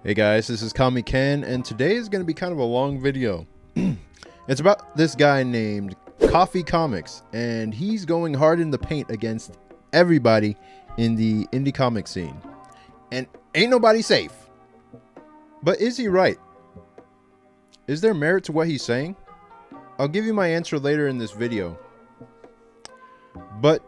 Hey guys, this is Kami Ken, and today is going to be kind of a long video. It's about this guy named KOFFEE Comics, and he's going hard in the paint against everybody in the indie comic scene. And ain't nobody safe. But is he right? Is there merit to what he's saying? I'll give you my answer later in this video. But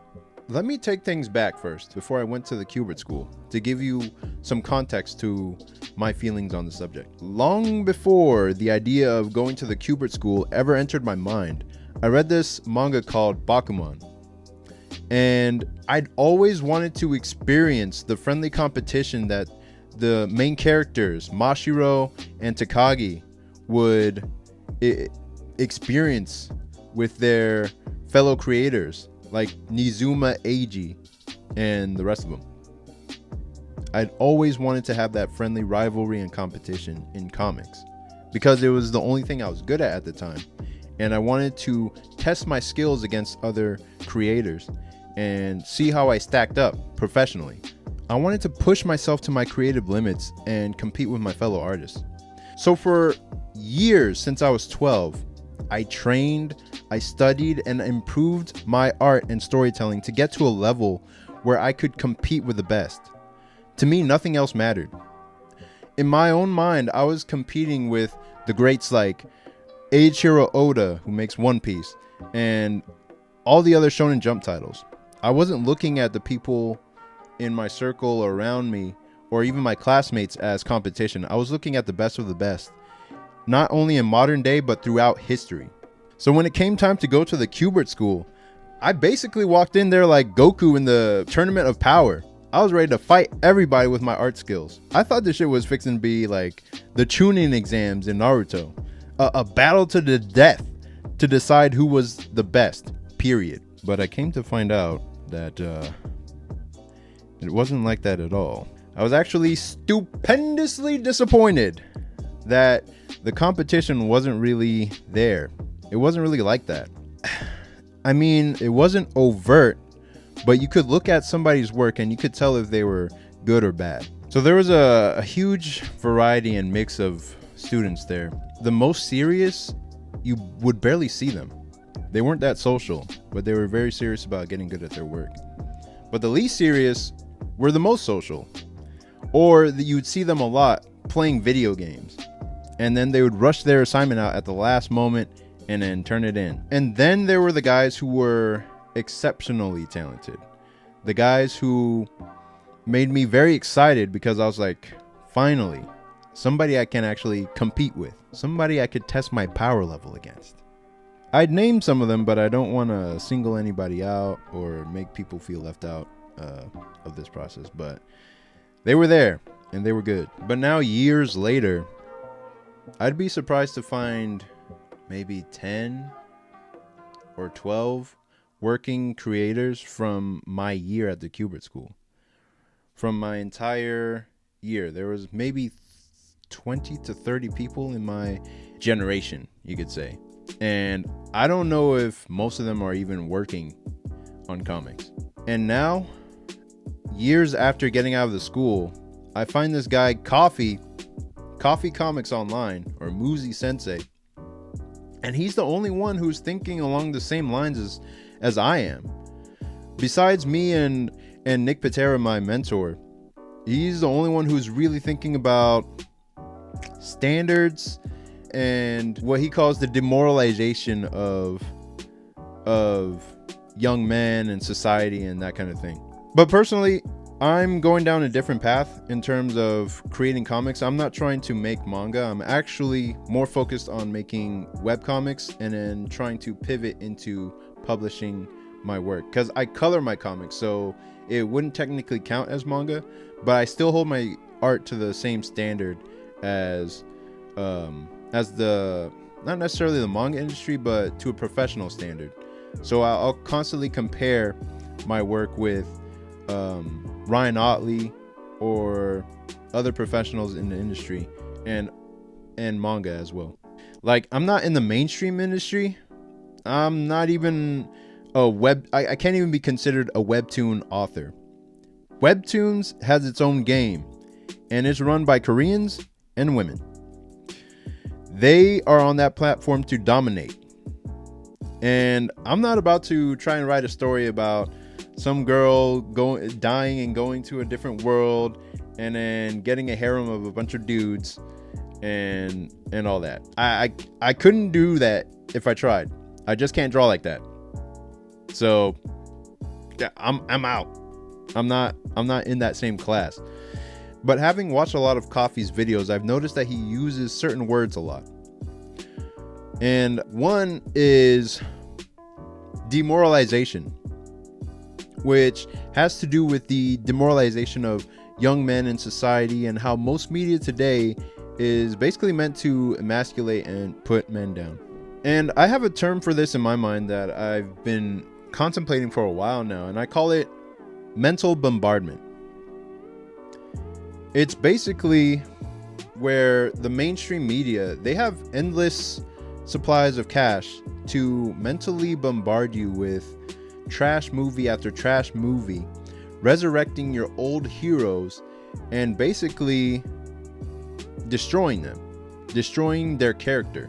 let me take things back first before I went to the Kubert School to give you some context to my feelings on the subject. Long before the idea of going to the Kubert School ever entered my mind, I read this manga called Bakuman. And I'd always wanted to experience the friendly competition that the main characters, Mashiro and Takagi, would experience with their fellow creators like Nizuma Eiji and the rest of them. I'd always wanted to have that friendly rivalry and competition in comics because it was the only thing I was good at the time, and I wanted to test my skills against other creators and see how I stacked up professionally. I wanted to push myself to my creative limits and compete with my fellow artists. So for years since I was 12, I trained, I studied, and improved my art and storytelling to get to a level where I could compete with the best. To me, nothing else mattered. In my own mind, I was competing with the greats like Eiichiro Oda, who makes One Piece, and all the other Shonen Jump titles. I wasn't looking at the people in my circle or around me, or even my classmates, as competition. I was looking at the best of the best, not only in modern day, but throughout history. So when it came time to go to the Kubert School, I basically walked in there like Goku in the Tournament of Power. I was ready to fight everybody with my art skills. I thought this shit was fixing to be like the Chunin exams in Naruto. A battle to the death to decide who was the best, period. But I came to find out that it wasn't like that at all. I was actually stupendously disappointed that the competition wasn't really there. It wasn't really like that. I mean, it wasn't overt, but you could look at somebody's work and you could tell if they were good or bad. So there was a huge variety and mix of students there. The most serious, you would barely see them. They weren't that social, but they were very serious about getting good at their work. But the least serious were the most social, or you'd see them a lot playing video games. And then they would rush their assignment out at the last moment and then turn it in. And then there were the guys who were exceptionally talented. The guys who made me very excited because I was like, finally, somebody I can actually compete with. Somebody I could test my power level against. I'd name some of them, but I don't want to single anybody out or make people feel left out of this process. But they were there and they were good. But now, years later, I'd be surprised to find maybe 10 or 12 working creators from my year at the Kubert School. From my entire year, there was maybe 20 to 30 people in my generation, you could say. And I don't know if most of them are even working on comics. And now, years after getting out of the school, I find this guy KOFFEE Comics online, or Mzy Sensei, and he's the only one who's thinking along the same lines as I am. Besides me and Nick Patera, my mentor, he's the only one who's really thinking about standards and what he calls the demoralization of young men and society and that kind of thing. But personally, I'm going down a different path in terms of creating comics. I'm not trying to make manga. I'm actually more focused on making webcomics and then trying to pivot into publishing my work, because I color my comics, so it wouldn't technically count as manga, but I still hold my art to the same standard as the, not necessarily the manga industry, but to a professional standard. So I'll constantly compare my work with Ryan Otley or other professionals in the industry, and manga as well. Like, I'm not in the mainstream industry. I'm not even I can't even be considered a webtoon author. Webtoons has its own game. and it's run by Koreans and women. They are on that platform to dominate. And I'm not about to try and write a story about some girl dying and going to a different world and then getting a harem of a bunch of dudes and all that. I couldn't do that if I tried. I just can't draw like that. So I'm out. I'm not in that same class. But having watched a lot of KOFFEE's videos, I've noticed that he uses certain words a lot. And one is demoralization, which has to do with the demoralization of young men in society and how most media today is basically meant to emasculate and put men down. And I have a term for this in my mind that I've been contemplating for a while now, and I call it mental bombardment. It's basically where the mainstream media, they have endless supplies of cash to mentally bombard you with trash movie after trash movie, resurrecting your old heroes and basically destroying them, destroying their character.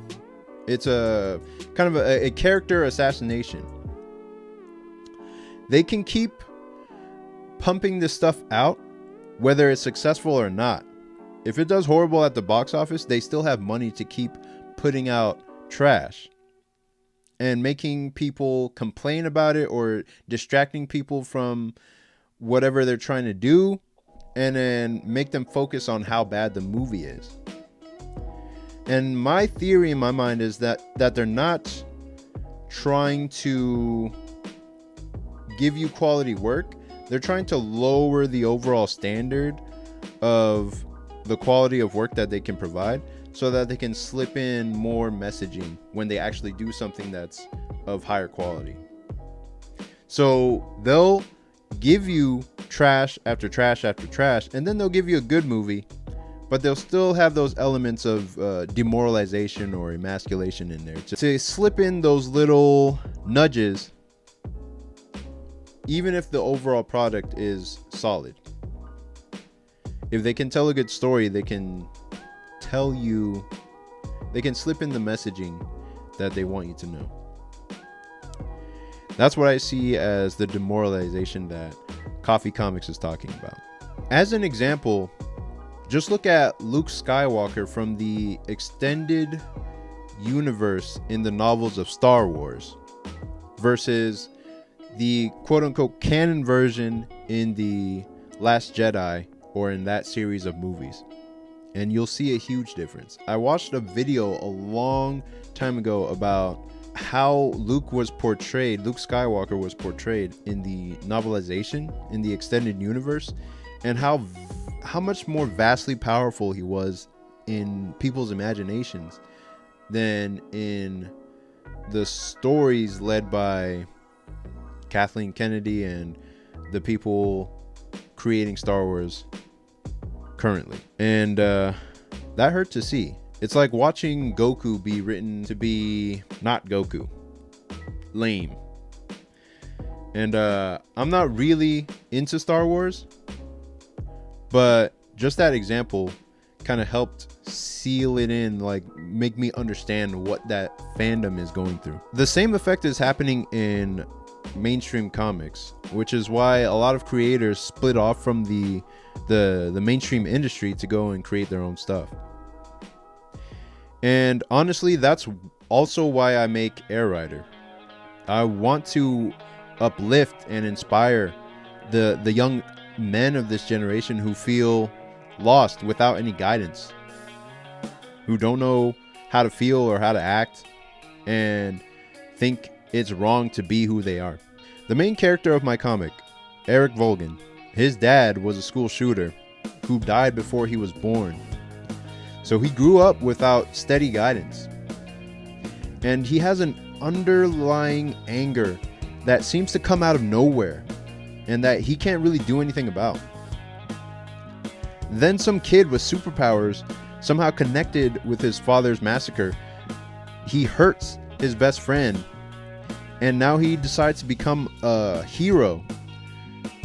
It's a kind of a character assassination. They can keep pumping this stuff out, whether it's successful or not. If it does horrible at the box office, they still have money to keep putting out trash and making people complain about it or distracting people from whatever they're trying to do, and then make them focus on how bad the movie is. And my theory in my mind is that they're not trying to give you quality work. They're trying to lower the overall standard of the quality of work that they can provide, so that they can slip in more messaging when they actually do something that's of higher quality. So they'll give you trash after trash after trash, and then they'll give you a good movie, but they'll still have those elements of demoralization or emasculation in there to slip in those little nudges, even if the overall product is solid. If they can tell a good story, they can slip in the messaging that they want you to know. That's what I see as the demoralization that KOFFEE Comics is talking about. As an example, just look at Luke Skywalker from the extended universe in the novels of Star Wars versus the quote-unquote canon version in the Last Jedi or in that series of movies. And you'll see a huge difference. I watched a video a long time ago about how Luke Skywalker was portrayed in the novelization, in the extended universe, and how much more vastly powerful he was in people's imaginations than in the stories led by Kathleen Kennedy and the people creating Star Wars currently. And that hurt to see. It's like watching Goku be written to be not Goku. Lame. And I'm not really into Star Wars, but just that example kind of helped seal it in, like make me understand what that fandom is going through. The same effect is happening in mainstream comics, which is why a lot of creators split off from the mainstream industry to go and create their own stuff. And honestly, that's also why I make Air Rider. I want to uplift and inspire the young men of this generation who feel lost without any guidance, who don't know how to feel or how to act, and think it's wrong to be who they are. The main character of my comic, Eric Volgan, his dad was a school shooter who died before he was born. So he grew up without steady guidance. And he has an underlying anger that seems to come out of nowhere and that he can't really do anything about. Then some kid with superpowers, somehow connected with his father's massacre, he hurts his best friend, and now he decides to become a hero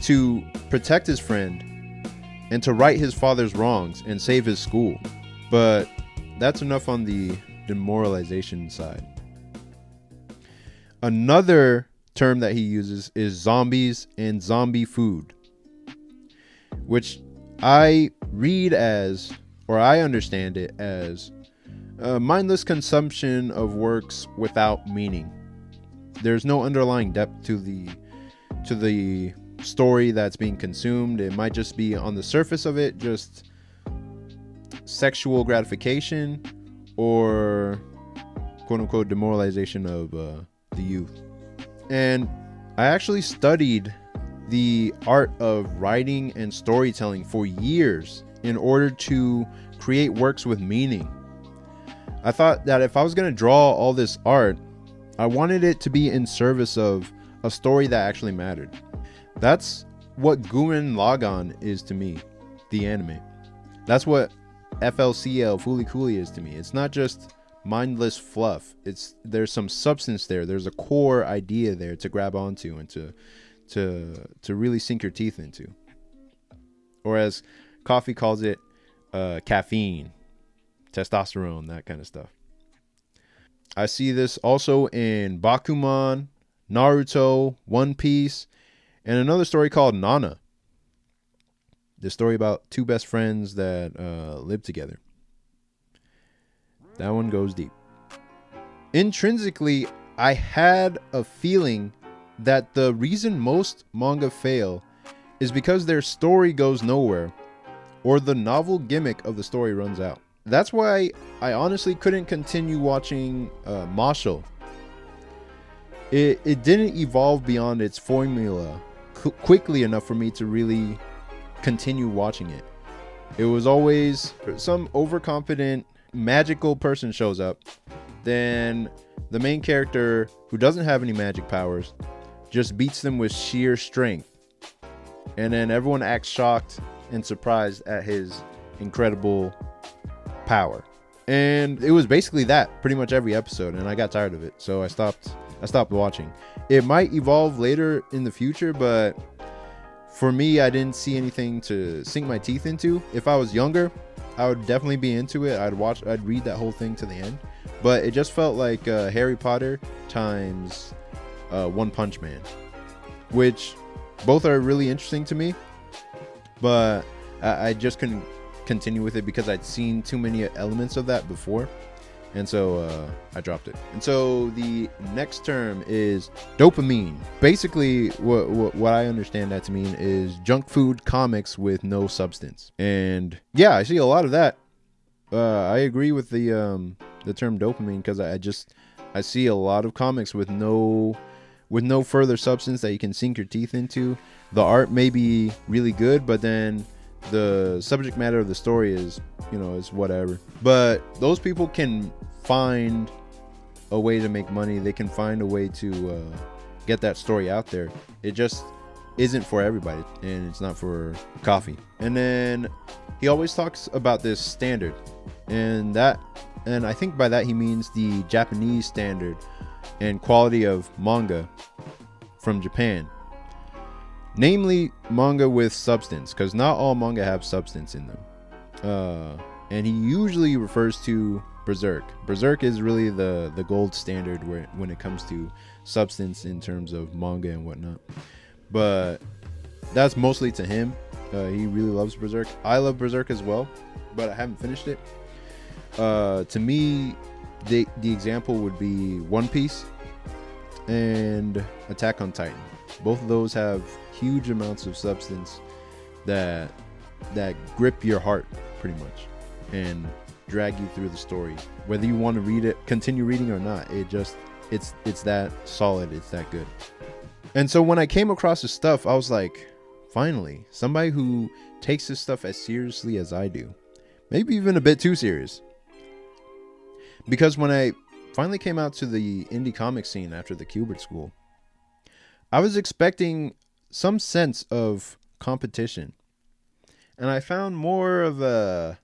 to protect his friend, and to right his father's wrongs and save his school. But that's enough on the demoralization side. Another term that he uses is zombies and zombie food, which I read as, or I understand it as, mindless consumption of works without meaning. There's no underlying depth to the story that's being consumed. It might just be on the surface of it, just sexual gratification or quote unquote demoralization of the youth. And I actually studied the art of writing and storytelling for years in order to create works with meaning. I thought that if I was going to draw all this art, I wanted it to be in service of a story that actually mattered. That's what Gurren Lagann is to me, the anime. That's what FLCL Fooly Cooly is to me. It's not just mindless fluff. There's some substance there. There's a core idea there to grab onto and to really sink your teeth into. Or as KOFFEE calls it, caffeine, testosterone, that kind of stuff. I see this also in Bakuman, Naruto, One Piece, and another story called Nana. The story about two best friends that live together. That one goes deep. Intrinsically, I had a feeling that the reason most manga fail is because their story goes nowhere, or the novel gimmick of the story runs out. That's why I honestly couldn't continue watching Mashle. It didn't evolve beyond its formula quickly enough for me to really continue watching it. It was always some overconfident magical person shows up, then the main character, who doesn't have any magic powers, just beats them with sheer strength, and then everyone acts shocked and surprised at his incredible power. And it was basically that pretty much every episode, and I got tired of it, so I stopped watching. It might evolve later in the future, but for me, I didn't see anything to sink my teeth into. If I was younger, I would definitely be into it. I'd read that whole thing to the end, but it just felt like Harry Potter times One Punch Man, which both are really interesting to me, but I just couldn't continue with it because I'd seen too many elements of that before, and so I dropped it. And so the next term is dopamine. Basically, what I understand that to mean is junk food comics with no substance. And yeah, I see a lot of that. I agree with the term dopamine because I see a lot of comics with no further substance that you can sink your teeth into. The art may be really good, but then the subject matter of the story is whatever. But those people can find a way to make money. They can find a way to get that story out there. It just isn't for everybody, and it's not for KOFFEE. And then he always talks about this standard, and I think by that he means the Japanese standard and quality of manga from Japan. Namely, manga with substance, because not all manga have substance in them. And he usually refers to Berserk. Berserk is really the gold standard when it comes to substance in terms of manga and whatnot. But that's mostly to him. He really loves Berserk. I love Berserk as well, but I haven't finished it. To me, the example would be One Piece and Attack on Titan. Both of those have huge amounts of substance that grip your heart pretty much and drag you through the story, whether you want to read it, continue reading or not. It's that solid, it's that good. And so when I came across this stuff, I was like, finally, somebody who takes this stuff as seriously as I do, maybe even a bit too serious. Because when I finally came out to the indie comic scene after the Kubert School, I was expecting some sense of competition, and I found more of a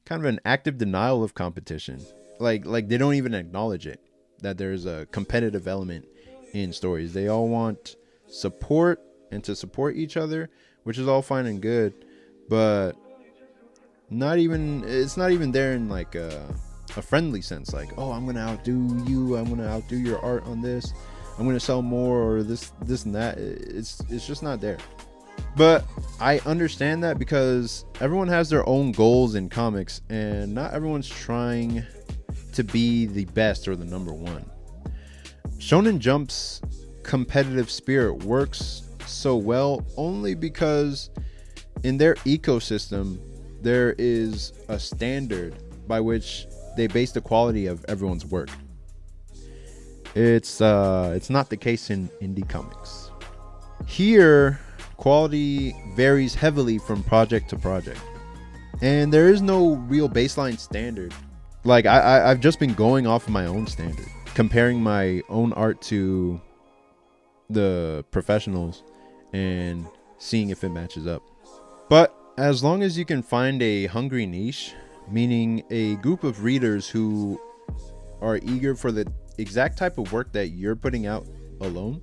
kind of an active denial of competition. Like they don't even acknowledge it, that there's a competitive element in stories. They all want support and to support each other, which is all fine and good, but it's not even there in like a friendly sense, like, oh, I'm gonna outdo you, I'm gonna outdo your art on this, I'm gonna sell more, or this and that. It's just not there. But I understand that because everyone has their own goals in comics, and not everyone's trying to be the best or the number one. Shonen Jump's competitive spirit works so well only because in their ecosystem there is a standard by which they base the quality of everyone's work. It's not the case in indie comics. Here, quality varies heavily from project to project, and there is no real baseline standard. Like I've just been going off of my own standard, comparing my own art to the professionals and seeing if it matches up. But as long as you can find a hungry niche, meaning a group of readers who are eager for the exact type of work that you're putting out alone,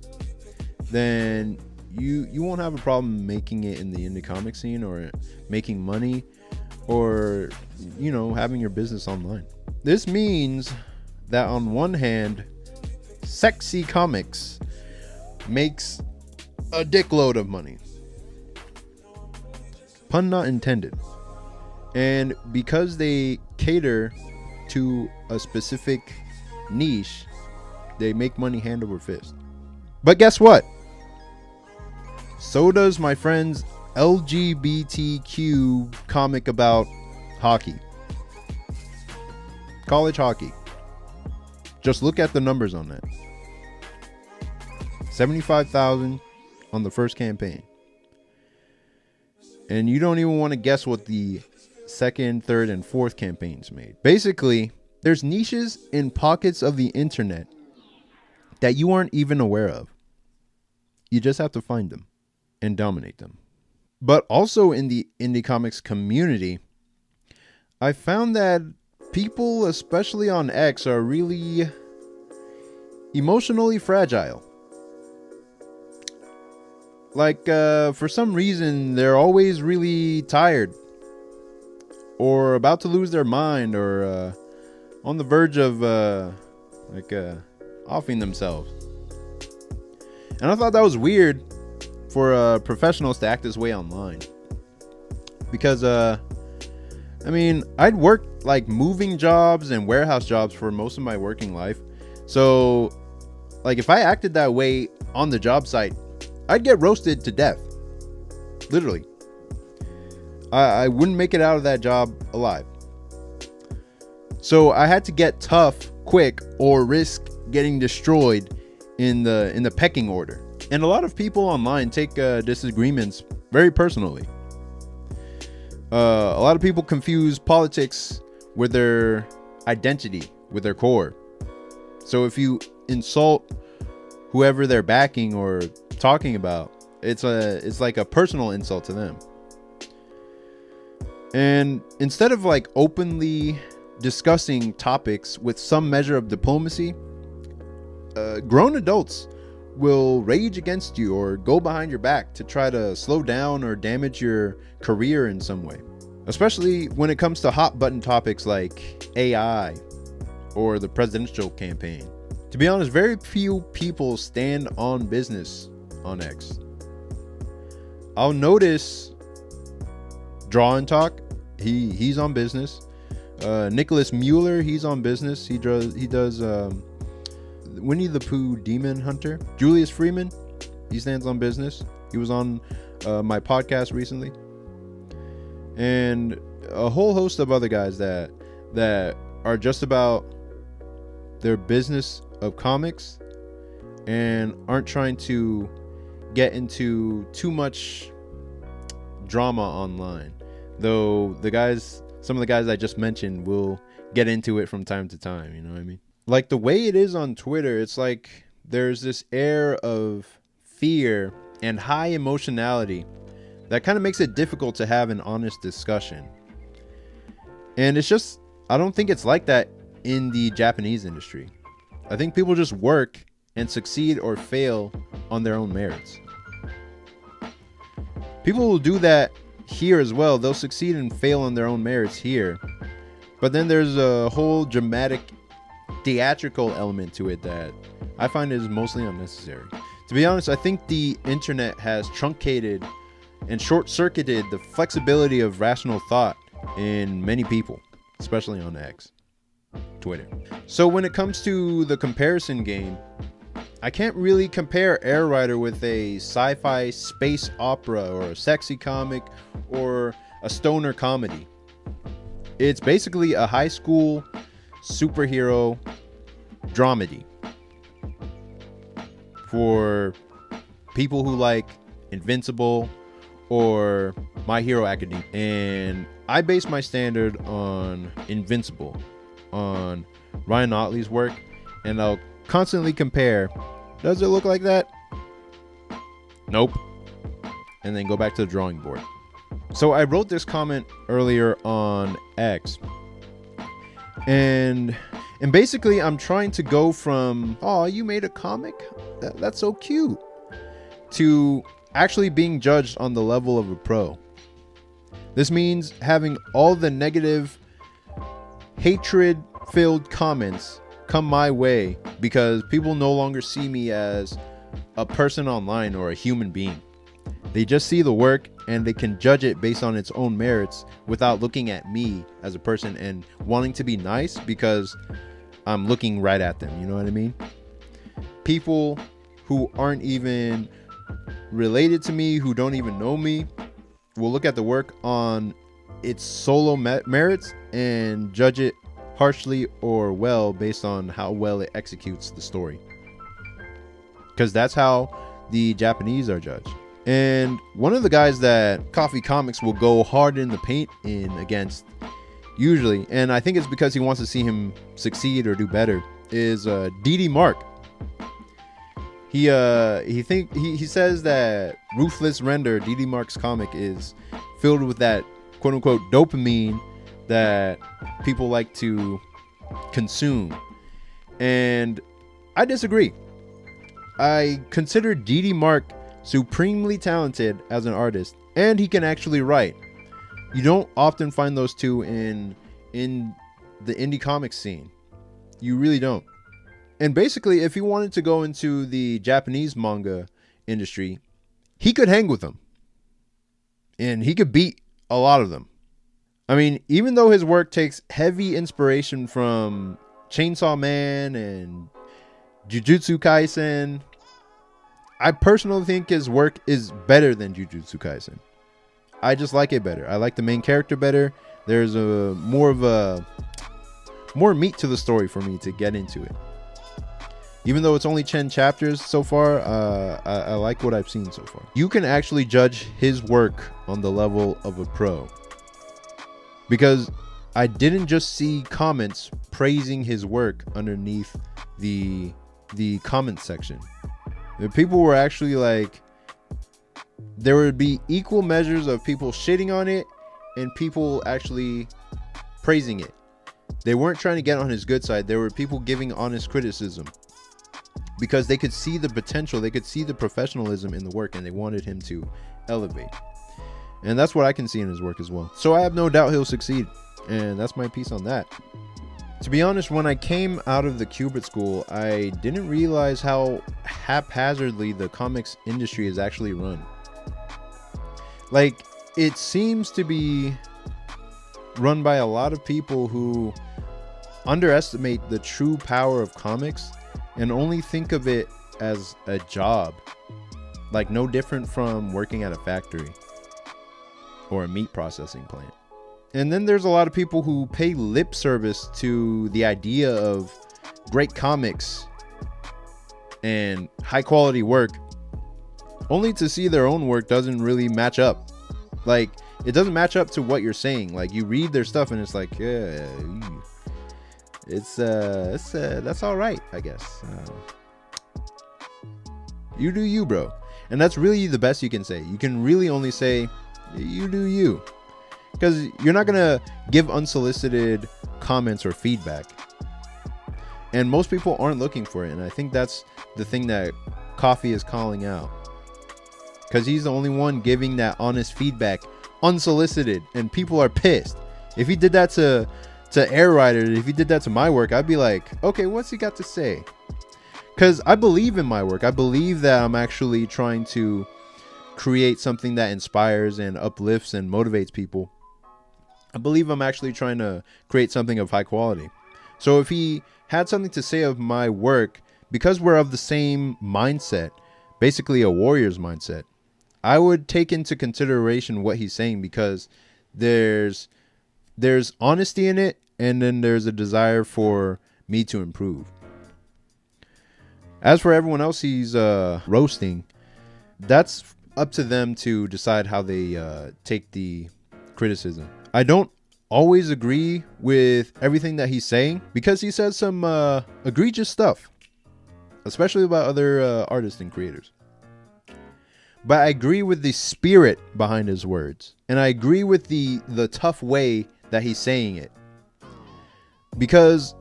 then you won't have a problem making it in the indie comic scene, or making money, or having your business online. This means that on one hand, sexy comics makes a dickload of money, pun not intended, and because they cater to a specific niche, they make money hand over fist. But guess what? So does my friend's LGBTQ comic about hockey. College hockey. Just look at the numbers on that. 75,000 on the first campaign. And you don't even want to guess what the second, third, and fourth campaigns made. Basically, there's niches in pockets of the internet that you aren't even aware of. You just have to find them and dominate them. But also in the indie comics community, I found that people, especially on X, are really emotionally fragile. Like, for some reason, they're always really tired, or about to lose their mind, or on the verge of offing themselves. And I thought that was weird for professionals to act this way online, because I'd worked like moving jobs and warehouse jobs for most of my working life. So like, if I acted that way on the job site, I'd get roasted to death. Literally. I wouldn't make it out of that job alive. So I had to get tough quick or risk getting destroyed in the pecking order. And a lot of people online take disagreements very personally. A lot of people confuse politics with their identity, with their core. So if you insult whoever they're backing or talking about, it's like a personal insult to them. And instead of like openly discussing topics with some measure of diplomacy, grown adults will rage against you or go behind your back to try to slow down or damage your career in some way. Especially when it comes to hot button topics like AI or the presidential campaign. To be honest, very few people stand on business on X. I'll notice Draw and Talk, he's on business. Nicholas Mueller, he's on business. He does Winnie the Pooh Demon Hunter. Julius Freeman, he stands on business. He was on my podcast recently. And a whole host of other guys that are just about their business of comics and aren't trying to get into too much drama online. Though some of the guys I just mentioned will get into it from time to time, you know what I mean? Like the way it is on Twitter, it's like there's this air of fear and high emotionality that kind of makes it difficult to have an honest discussion. And it's just, I don't think it's like that in the Japanese industry. I think people just work and succeed or fail on their own merits. People will do that here as well. They'll succeed and fail on their own merits here. But then there's a whole dramatic, theatrical element to it that I find is mostly unnecessary. To be honest, I think the internet has truncated and short-circuited the flexibility of rational thought in many people, especially on X, Twitter. So when it comes to the comparison game, I can't really compare Air Rider with a sci-fi space opera or a sexy comic or a stoner comedy. It's basically a high school superhero dramedy for people who like Invincible or My Hero Academia. And I base my standard on Invincible, on Ryan Otley's work, and I'll constantly compare. Does it look like that? Nope. And then go back to the drawing board. So I wrote this comment earlier on X, and basically I'm trying to go from, oh, you made a comic? That's so cute, to actually being judged on the level of a pro. This means having all the negative, hatred-filled comments come my way because people no longer see me as a person online or a human being. They just see the work and they can judge it based on its own merits without looking at me as a person and wanting to be nice because I'm looking right at them. You know what I mean? People who aren't even related to me, who don't even know me, will look at the work on its solo merits and judge it harshly or well based on how well it executes the story. Because that's how the Japanese are judged. And one of the guys that KOFFEE Comics will go hard in the paint in against, usually, and I think it's because he wants to see him succeed or do better, is DD Mark. He says that Ruthless Render, DD Mark's comic, is filled with that quote unquote dopamine that people like to consume. And I disagree. I consider DD Mark supremely talented as an artist, and he can actually write. You don't often find those two in the indie comics scene. You really don't. And basically, if he wanted to go into the Japanese manga industry, he could hang with them. And he could beat a lot of them. I mean, even though his work takes heavy inspiration from Chainsaw Man and Jujutsu Kaisen, I personally think his work is better than Jujutsu Kaisen. I just like it better. I like the main character better. There's more meat to the story for me to get into it. Even though it's only 10 chapters so far, I like what I've seen so far. You can actually judge his work on the level of a pro. Because I didn't just see comments praising his work underneath the comment section. The people were actually like, there would be equal measures of people shitting on it and people actually praising it. They weren't trying to get on his good side. There were people giving honest criticism because they could see the potential, they could see the professionalism in the work, and they wanted him to elevate. And that's what I can see in his work as well. So I have no doubt he'll succeed, and that's my piece on that. To be honest, when I came out of the Qubit school, I didn't realize how haphazardly the comics industry is actually run. Like, it seems to be run by a lot of people who underestimate the true power of comics and only think of it as a job. Like, no different from working at a factory or a meat processing plant. And then there's a lot of people who pay lip service to the idea of great comics and high quality work, only to see their own work doesn't really match up. Like, it doesn't match up to what you're saying. Like, you read their stuff and it's like, yeah, that's all right, I guess. You do you, bro. And that's really the best you can say. You can really only say, you do you. Because you're not going to give unsolicited comments or feedback. And most people aren't looking for it. And I think that's the thing that KOFFEE is calling out. Because he's the only one giving that honest feedback unsolicited and people are pissed. If he did that to Air Rider, if he did that to my work, I'd be like, okay, what's he got to say? Because I believe in my work. I believe that I'm actually trying to create something that inspires and uplifts and motivates people. I believe I'm actually trying to create something of high quality. So if he had something to say of my work, because we're of the same mindset, basically a warrior's mindset, I would take into consideration what he's saying, because there's honesty in it, and then there's a desire for me to improve. As for everyone else he's roasting, that's up to them to decide how they take the criticism. I don't always agree with everything that he's saying, because he says some egregious stuff, especially about other artists and creators. But I agree with the spirit behind his words, and I agree with the tough way that he's saying it. Because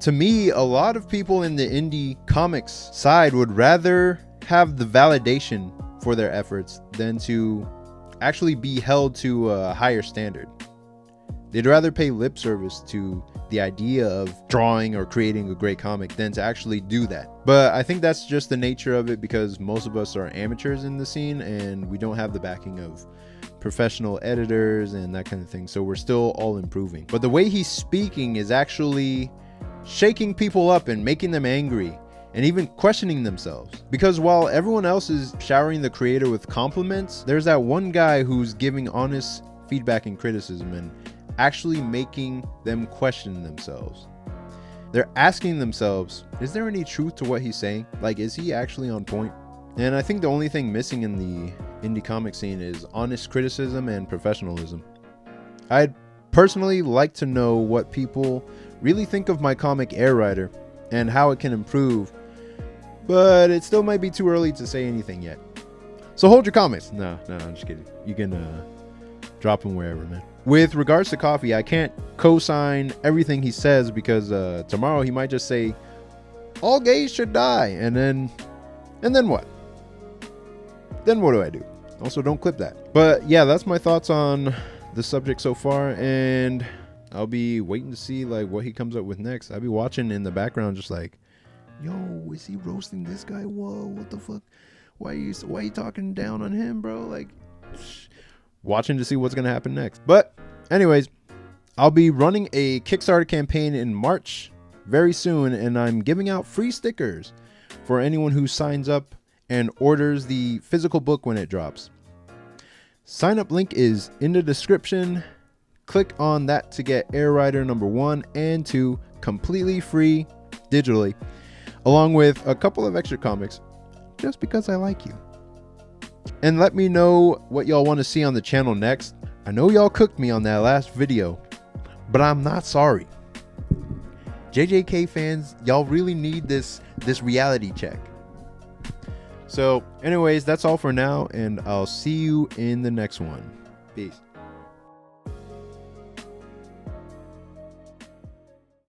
to me, a lot of people in the indie comics side would rather have the validation for their efforts than to actually be held to a higher standard. They'd rather pay lip service to the idea of drawing or creating a great comic than to actually do that. But I think that's just the nature of it, because most of us are amateurs in the scene and we don't have the backing of professional editors and that kind of thing. So we're still all improving. But the way he's speaking is actually shaking people up and making them angry and even questioning themselves. Because while everyone else is showering the creator with compliments, there's that one guy who's giving honest feedback and criticism and actually making them question themselves. They're asking themselves, is there any truth to what he's saying? Like, is he actually on point? And I think the only thing missing in the indie comic scene is honest criticism and professionalism. I'd personally like to know what people really think of my comic Air Rider and how it can improve, but it still might be too early to say anything yet. So hold your comments. No, I'm just kidding. You can drop them wherever, man. With regards to KOFFEE, I can't co-sign everything he says, because tomorrow he might just say all gays should die, and then what? Then what do I do? Also, don't clip that. But yeah, that's my thoughts on the subject so far, and I'll be waiting to see like what he comes up with next. I'll be watching in the background, just like, yo, is he roasting this guy? Whoa, what the fuck? Why are you talking down on him, bro? Like, watching to see what's gonna happen next. But anyways, I'll be running a Kickstarter campaign in March very soon, and I'm giving out free stickers for anyone who signs up and orders the physical book when it drops. Sign up link is in the description. Click on that to get Air Rider number 1 and 2 completely free digitally, along with a couple of extra comics, just because I like you. And let me know what y'all want to see on the channel next. I know y'all cooked me on that last video, but I'm not sorry. JJK fans, y'all really need this reality check. So anyways, that's all for now, and I'll see you in the next one. Peace.